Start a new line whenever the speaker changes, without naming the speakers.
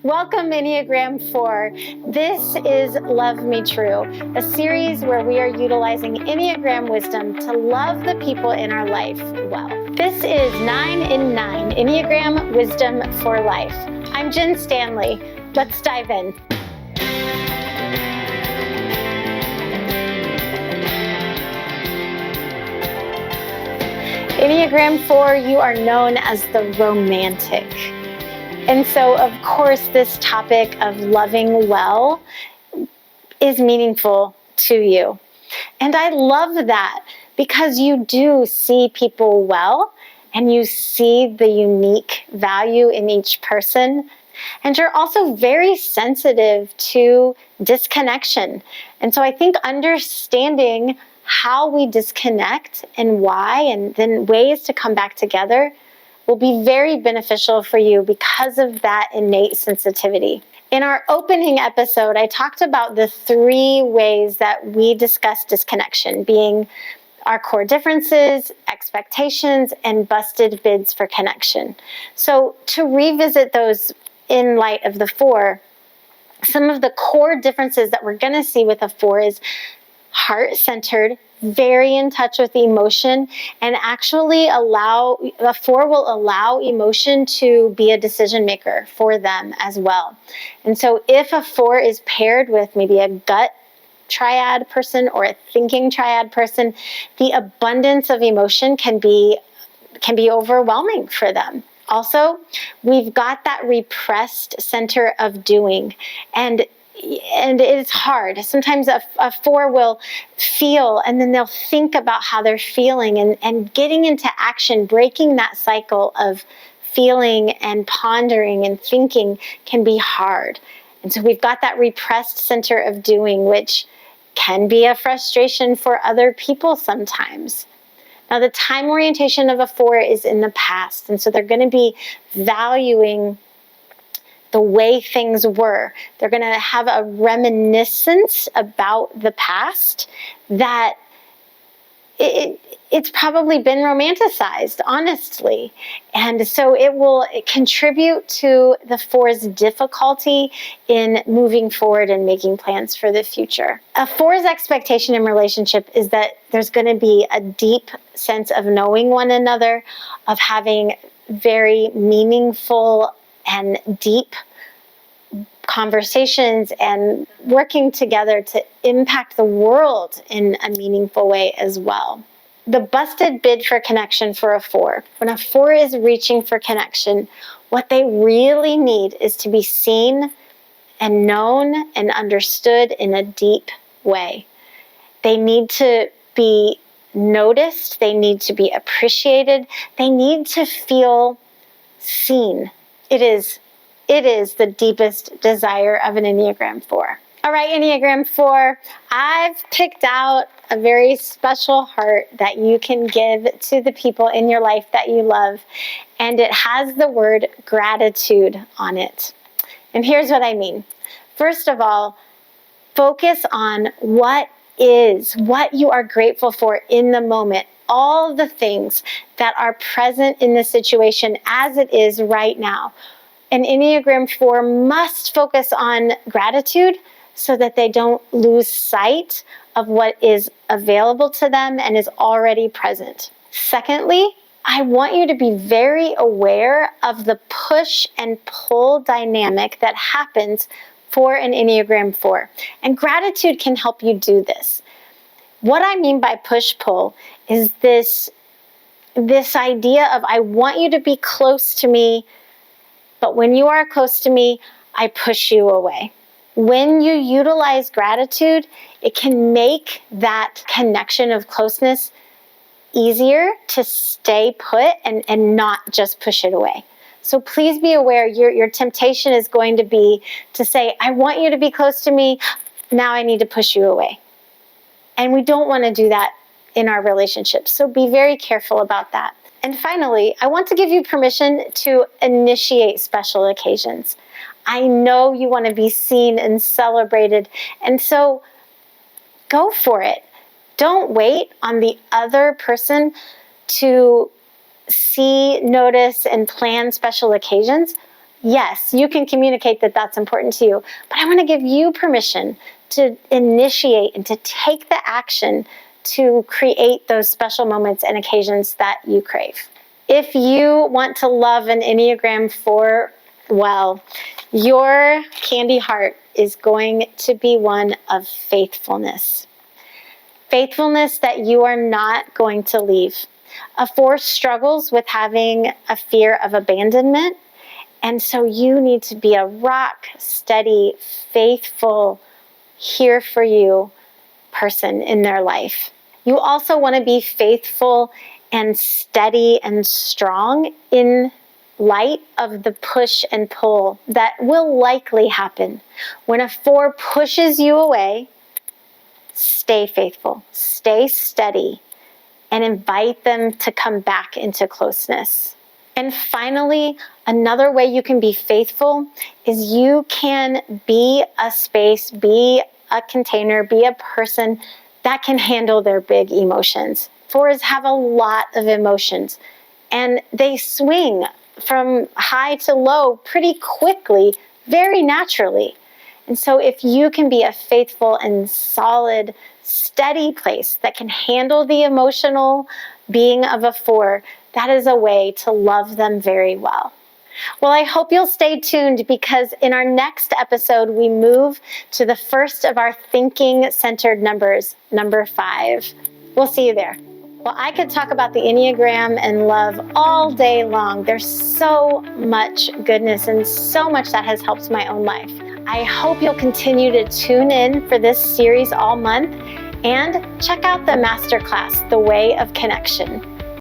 Welcome, Enneagram 4. This is Love Me True, a series where we are utilizing Enneagram wisdom to love the people in our life well. This is 9 in 9, Enneagram Wisdom for Life. I'm Jen Stanley. Let's dive in. Enneagram 4, you are known as the romantic. And so, of course, this topic of loving well is meaningful to you. And I love that because you do see people well and you see the unique value in each person. And you're also very sensitive to disconnection. And so I think understanding how we disconnect and why, and then ways to come back together will be very beneficial for you because of that innate sensitivity. In our opening episode, I talked about the 3 ways that we discuss disconnection, being our core differences, expectations, and busted bids for connection. So to revisit those in light of the 4, some of the core differences that we're going to see with a 4 is heart-centered, very in touch with emotion, and actually a 4 will allow emotion to be a decision maker for them as well. And so if a 4 is paired with maybe a gut triad person or a thinking triad person, the abundance of emotion can be overwhelming for them. Also, we've got that repressed center of doing, and it's hard. Sometimes a 4 will feel and then they'll think about how they're feeling, and getting into action, breaking that cycle of feeling and pondering and thinking can be hard. And so we've got that repressed center of doing, which can be a frustration for other people sometimes. Now, the time orientation of a 4 is in the past, and so they're going to be valuing the way things were. They're going to have a reminiscence about the past that it's probably been romanticized, honestly. And so it will contribute to the 4's difficulty in moving forward and making plans for the future. A 4's expectation in relationship is that there's going to be a deep sense of knowing one another, of having very meaningful and deep conversations and working together to impact the world in a meaningful way as well. The busted bid for connection for a 4. When a 4 is reaching for connection, what they really need is to be seen and known and understood in a deep way. They need to be noticed. They need to be appreciated. They need to feel seen. It is the deepest desire of an Enneagram 4. All right, Enneagram 4, I've picked out a very special heart that you can give to the people in your life that you love, and it has the word gratitude on it. And here's what I mean. First of all, focus on what you are grateful for in the moment. All the things that are present in the situation as it is right now. An Enneagram 4 must focus on gratitude so that they don't lose sight of what is available to them and is already present. Secondly, I want you to be very aware of the push and pull dynamic that happens for an Enneagram 4. And gratitude can help you do this. What I mean by push-pull is this idea of, I want you to be close to me, but when you are close to me, I push you away. When you utilize gratitude, it can make that connection of closeness easier to stay put and not just push it away. So please be aware, your temptation is going to be to say, I want you to be close to me, now I need to push you away. And we don't want to do that in our relationships. So be very careful about that. And finally, I want to give you permission to initiate special occasions. I know you want to be seen and celebrated, and so go for it. Don't wait on the other person to see, notice, and plan special occasions. Yes, you can communicate that that's important to you, but I want to give you permission to initiate and to take the action to create those special moments and occasions that you crave. If you want to love an Enneagram 4 well, your candy heart is going to be one of faithfulness. Faithfulness that you are not going to leave. A 4 struggles with having a fear of abandonment, and so you need to be a rock, steady, faithful, here for you person in their life. You also want to be faithful and steady and strong in light of the push and pull that will likely happen. When a 4 pushes you away, stay faithful, stay steady, and invite them to come back into closeness. And finally, another way you can be faithful is you can be a space, be a container, be a person that can handle their big emotions. 4s have a lot of emotions, and they swing from high to low pretty quickly, very naturally. And so if you can be a faithful and solid, steady place that can handle the emotional being of a 4, that is a way to love them very well. Well, I hope you'll stay tuned, because in our next episode, we move to the first of our thinking-centered numbers, number 5. We'll see you there. Well, I could talk about the Enneagram and love all day long. There's so much goodness and so much that has helped my own life. I hope you'll continue to tune in for this series all month and check out the masterclass, The Way of Connection.